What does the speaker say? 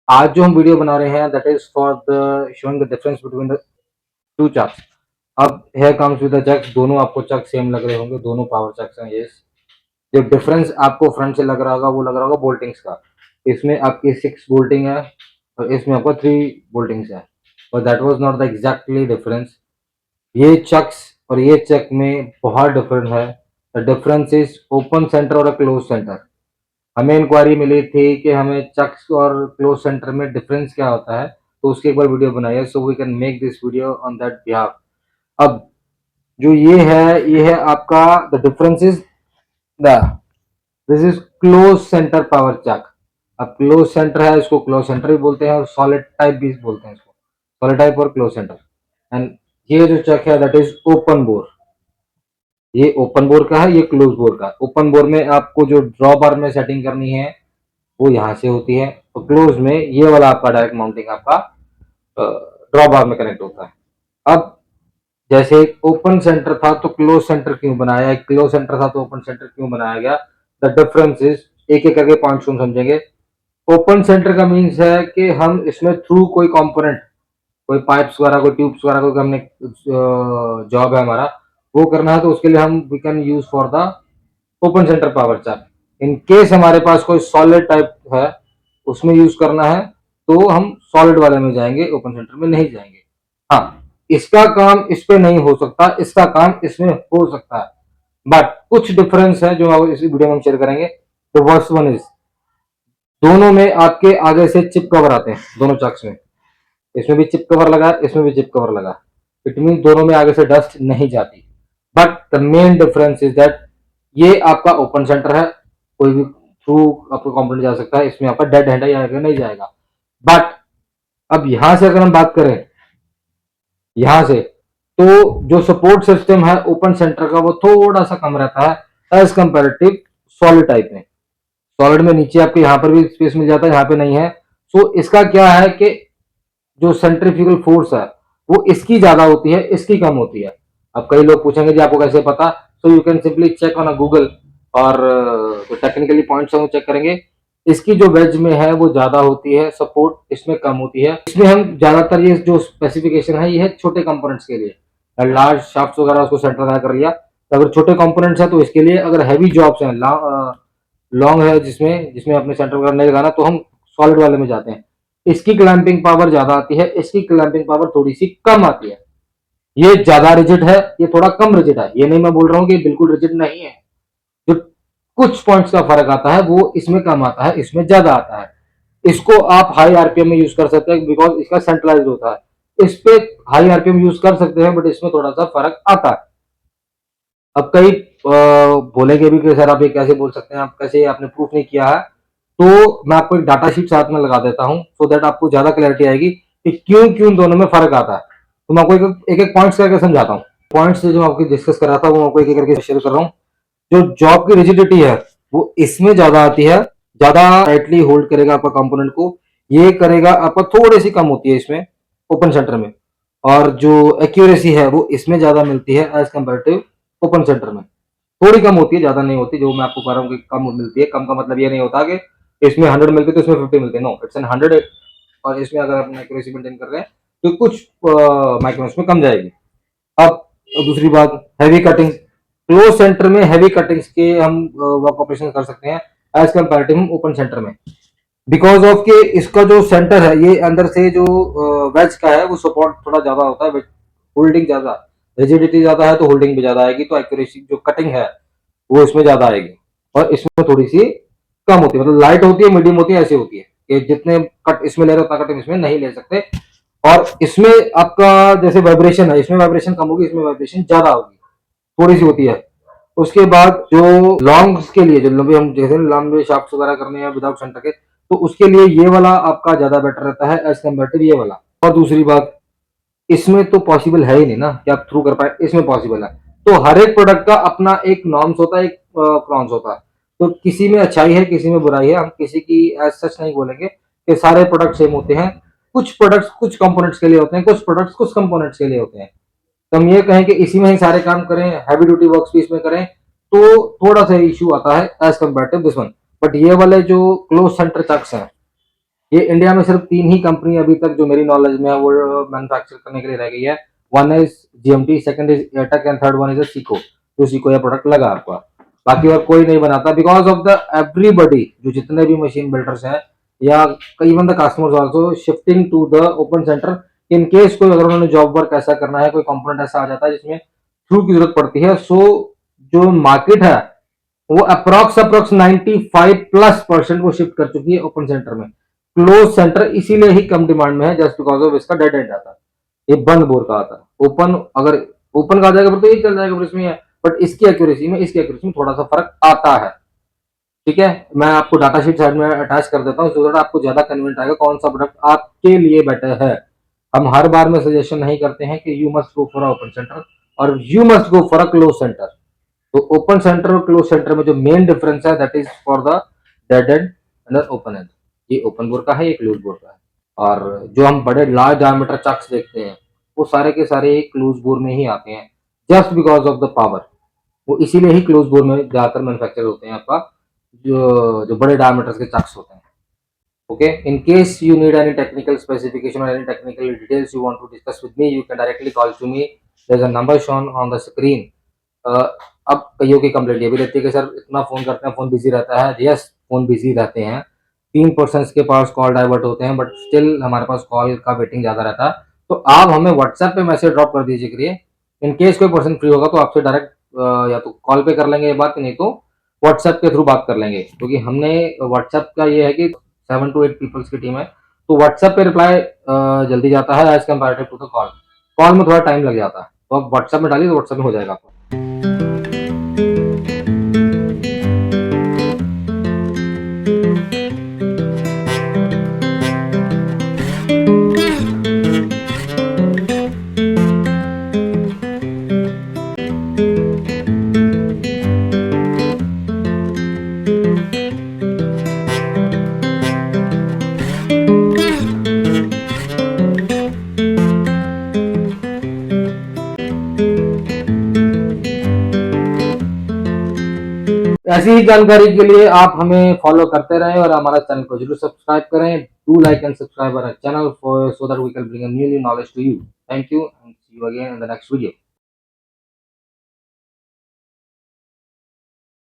आज जो हम वीडियो बना रहे हैं that is for the showing the difference between the two chucks. अब here comes with the chucks, दोनों आपको चक सेम लग रहे होंगे, दोनों पावर चक्स हैं। यस, जो डिफरेंस आपको फ्रंट से लग रहा होगा वो लग रहा होगा बोल्टिंग्स का। इसमें आपकी 6 बोल्टिंग है और इसमें आपको 3 बोल्टिंग्स है, और that was not the exactly difference. ये चक्स और ये चक में बहुत डिफरेंस है। The difference is open centre और क्लोज सेंटर। हमें इंक्वायरी मिली थी कि हमें चक्स और क्लोज सेंटर में डिफरेंस क्या होता है, तो उसकी एक बार वीडियो बनाई है, so we can make this video on that behalf. अब जो ये है आपका the difference is the this is close centre power chuck. अब क्लोज सेंटर है, इसको क्लोज सेंटर भी बोलते हैं और सॉलिड टाइप भी बोलते हैं इसको, सॉलिड टाइप और क्लोज सेंटर। एंड ये जो चक है दैट इज ओपन बोर। ये ओपन बोर का है, ये क्लोज बोर का। ओपन बोर में आपको जो ड्रॉ बार में सेटिंग करनी है वो यहाँ से होती है, और क्लोज में ये वाला आपका डायरेक्ट माउंटिंग आपका ड्रॉ बार में कनेक्ट होता है। अब जैसे ओपन सेंटर था तो क्लोज सेंटर क्यों बनाया, क्लोज सेंटर था तो ओपन सेंटर क्यों बनाया गया, द डिफरेंस इज, एक एक करके पॉइंट्स हम समझेंगे। ओपन सेंटर का मीन्स है कि हम इसमें थ्रू कोई कंपोनेंट, कोई पाइप्स वगैरह, कोई ट्यूब्स वगैरह, कोई हमने जॉब है हमारा वो करना है, तो उसके लिए हम we can use for the open centre power chart. In case हमारे पास कोई सॉलिड टाइप है उसमें यूज करना है तो हम सॉलिड वाले में जाएंगे, ओपन सेंटर में नहीं जाएंगे। हाँ, इसका काम इस पे नहीं हो सकता, इसका काम इसमें हो सकता है, बट कुछ डिफरेंस है जो इस वीडियो में हम शेयर करेंगे। तो फर्स्ट वन इज, दोनों में आपके आगे से चिप कवर आते हैं, दोनों चक्स में। इसमें भी चिप कवर लगा, इसमें भी चिप कवर लगा। इट मीन दोनों में आगे से डस्ट नहीं जाती। But the main difference is that ये आपका ओपन सेंटर है, कोई भी थ्रू आपको कंपोनेंट जा सकता है, इसमें आपका डेड हैंड है, यहाँ नहीं जाएगा। बट अब यहां से अगर हम बात करें, यहां से तो जो सपोर्ट सिस्टम है ओपन सेंटर का वो थोड़ा सा कम रहता है एज कंपेरेटिव सॉलिड टाइप में। सॉलिड में नीचे आपके यहाँ पर भी स्पेस मिल जाता है, यहाँ पे नहीं है। सो इसका क्या है कि जो सेंट्रीफ्यूगल फोर्स है वो इसकी ज्यादा होती है, इसकी कम होती है। अब कई लोग पूछेंगे जी आपको कैसे पता, so you can simply check on a Google, और जो टेक्निकली पॉइंट्स है वो चेक करेंगे। इसकी जो वेज में है वो ज्यादा होती है सपोर्ट, इसमें कम होती है। इसमें हम ज्यादातर ये जो स्पेसिफिकेशन है ये है छोटे कंपोनेंट्स के लिए, लार्ज शाफ्ट वगैरह उसको सेंटर लगा कर लिया। तो अगर छोटे कंपोनेंट्स है तो इसके लिए, अगर हैवी जॉब्स हैं, लॉन्ग है जिसमें जिसमें अपने सेंटर वगैरह नहीं लगाना, तो हम सॉलिड वाले में जाते हैं। इसकी क्लैंपिंग पावर ज्यादा आती है, इसकी क्लैंपिंग पावर थोड़ी सी कम आती है। ये ज्यादा रिजिड है, ये थोड़ा कम रिजिड है। ये नहीं मैं बोल रहा हूँ कि बिल्कुल रिजिड नहीं है, जो कुछ पॉइंट्स का फर्क आता है वो इसमें कम आता है, इसमें ज्यादा आता है। इसको आप हाई आरपीएम में यूज कर सकते हैं बिकॉज इसका सेंट्रलाइज होता है। इस पे हाई आरपीएम यूज कर सकते हैं बट इसमें थोड़ा सा फर्क आता है। अब कई बोलेंगे भी कि सर आप ये कैसे बोल सकते हैं, आप कैसे, आपने प्रूफ नहीं किया है। तो मैं आपको एक डाटा शीट साथ में लगा देता हूँ सो दैट आपको ज्यादा क्लैरिटी आएगी कि क्यों क्यों दोनों में फर्क आता है। तो मैं आपको एक एक पॉइंट्स करके समझाता हूँ। पॉइंट्स जो आपको डिस्कस कर रहा था वो आपको एक एक करके शेयर कर रहा हूँ। जो जॉब की रिजिडिटी है वो इसमें ज्यादा आती है, ज्यादा टाइटली होल्ड करेगा आपका कंपोनेंट को। ये करेगा आपका थोड़ी सी कम होती है इसमें ओपन सेंटर में। और जो एक्यूरेसी है वो इसमें ज्यादा मिलती है एज कम्पेरेटिव ओपन सेंटर में। थोड़ी कम होती है, ज्यादा नहीं होती। जो मैं आपको कह रहा हूँ कि कम मिलती है, कम का मतलब ये नहीं होता कि इसमें 100 मिलती है तो इसमें 50 मिलते हैं, नो, इट्स एन 100। और इसमें अगर आप एक्यूरेसी मेंटेन कर रहे हैं तो कुछ माइक्रोन्स में कम जाएगी। अब दूसरी बात, हैवी कटिंग। क्लोज सेंटर में हैवी कटिंग्स के हम वर्क ऑपरेशन कर सकते हैं एज कंपेरेटिव हम ओपन सेंटर में, बिकॉज ऑफ के इसका जो सेंटर है ये अंदर से जो वेज का है वो सपोर्ट थोड़ा ज्यादा होता है, होल्डिंग ज्यादा, रिजिडिटी ज्यादा है तो होल्डिंग भी ज्यादा आएगी, तो एक्यूरेसी जो कटिंग है वो इसमें ज्यादा आएगी। और इसमें थोड़ी सी कम होती है, मतलब लाइट होती है, मीडियम होती है, ऐसी होती है कि जितने कट इसमें ले रहे हो उतना कट इसमें नहीं ले सकते। और इसमें आपका जैसे वाइब्रेशन है, इसमें वाइब्रेशन कम होगी, इसमें वाइब्रेशन ज्यादा होगी, थोड़ी सी होती है। उसके बाद जो लॉन्ग के लिए, जो लंबे हम जैसे लंबे शाफ्ट वगैरह करने हैं विदाउट सेंटर के, तो उसके लिए ये वाला आपका ज्यादा बेटर रहता है एज कम्पेरेटिव ये वाला। और दूसरी बात, इसमें तो पॉसिबल है ही नहीं ना कि आप थ्रू कर पाए, इसमें पॉसिबल है। तो हर एक प्रोडक्ट का अपना एक नॉर्म्स होता है, एक प्रॉन्स होता है। तो किसी में अच्छाई है, किसी में बुराई है। हम किसी की एज सच नहीं बोलेंगे कि सारे प्रोडक्ट सेम होते हैं। कुछ प्रोडक्ट्स कुछ कंपोनेंट्स के लिए होते हैं, कुछ प्रोडक्ट्स कुछ कंपोनेंट्स के लिए होते हैं। तो हम ये कहें कि इसी में ही सारे काम करें, हैवी ड्यूटी वर्क भी इसमें करें, तो थोड़ा सा इशू आता है as comparative this one. But ये वाले जो क्लोज सेंटर चक्स हैं ये इंडिया में सिर्फ 3 ही कंपनी अभी तक जो मेरी नॉलेज में है वो मैन्युफैक्चर करने के लिए रह गई है। One is GMT, second is Airtech and third one is Seiko, जो सीको ये प्रोडक्ट लगा आपका। बाकी और कोई नहीं बनाता बिकॉज ऑफ द एवरीबडी, जो जितने भी मशीन बिल्डर्स हैं या even the customers also shifting to the open centre. In case कोई अगर उन्होंने जॉब वर्क ऐसा करना है, कोई कंपोनेंट ऐसा आ जाता है जिसमें थ्रू की जरूरत पड़ती है, सो जो मार्केट है वो अप्रोक्स 95+% वो शिफ्ट कर चुकी है ओपन सेंटर में। क्लोज सेंटर इसीलिए ही कम डिमांड में है, जस्ट बिकॉज ऑफ इसका डेड एंड आता है। ये बंद बोर का आता है। ओपन अगर ओपन का आ जाएगा फिर तो ये चल जाएगा, फिर इसमें है। बट इसकी एक्यूरेसी में थोड़ा सा फर्क आता है। ठीक है, मैं आपको डाटा शीट साइड में अटैच कर देता हूँ, सो दैट आपको ज्यादा कन्वीनियंट आएगा कौन सा प्रोडक्ट आपके लिए बेटर है। हम हर बार में सजेशन नहीं करते हैं कि you must go for a open centre और you must go for a close centre. तो ओपन सेंटर और क्लोज सेंटर में जो मेन डिफरेंस है that is for the dead end and open end. ये ओपन बोर का है, ये क्लोज बोर का है। और जो हम बड़े लार्ज डायमीटर चक्स देखते हैं वो सारे के सारे क्लोज बोर में ही आते हैं, just because of the power. वो इसीलिए ही क्लोज बोर में ज्यादातर मैन्युफैक्चर होते हैं आपका, जो जो बड़े डायमीटर्स के चक्स होते हैं। Okay, in case you need any technical specification or any technical details you want to discuss with me, you can directly call to me. There's a number shown on the screen. अब कईयों की complaint ये भी रहती है कि sir इतना phone करते हैं, फ़ोन बिजी रहता है। यस, फ़ोन बिजी रहते हैं, 3% के पास कॉल डाइवर्ट होते हैं, बट स्टिल हमारे पास कॉल का वेटिंग ज़्यादा रहता है। तो आप हमें व्हाट्सएप पे मैसेज ड्रॉप कर दीजिए करिए। इन केस कोई पर्सन फ्री होगा तो आपसे डायरेक्ट या तो कॉल पे कर लेंगे ये बात, नहीं तो व्हाट्सएप के थ्रू बात कर लेंगे, क्योंकि हमने व्हाट्सएप का ये है कि 7 to 8 पीपल्स की टीम है, तो व्हाट्सएप पे रिप्लाई जल्दी जाता है as comparative to the call. Call में थोड़ा टाइम लग जाता है, तो आप व्हाट्सएप में डालिए तो व्हाट्सएप में हो जाएगा आपको। ऐसी ही जानकारी के लिए आप हमें फॉलो करते रहें और हमारा चैनल को जरूर सब्सक्राइब करें। Do like and subscribe our channel for so that we can bring a new knowledge to you. Thank you and see you again in the next video.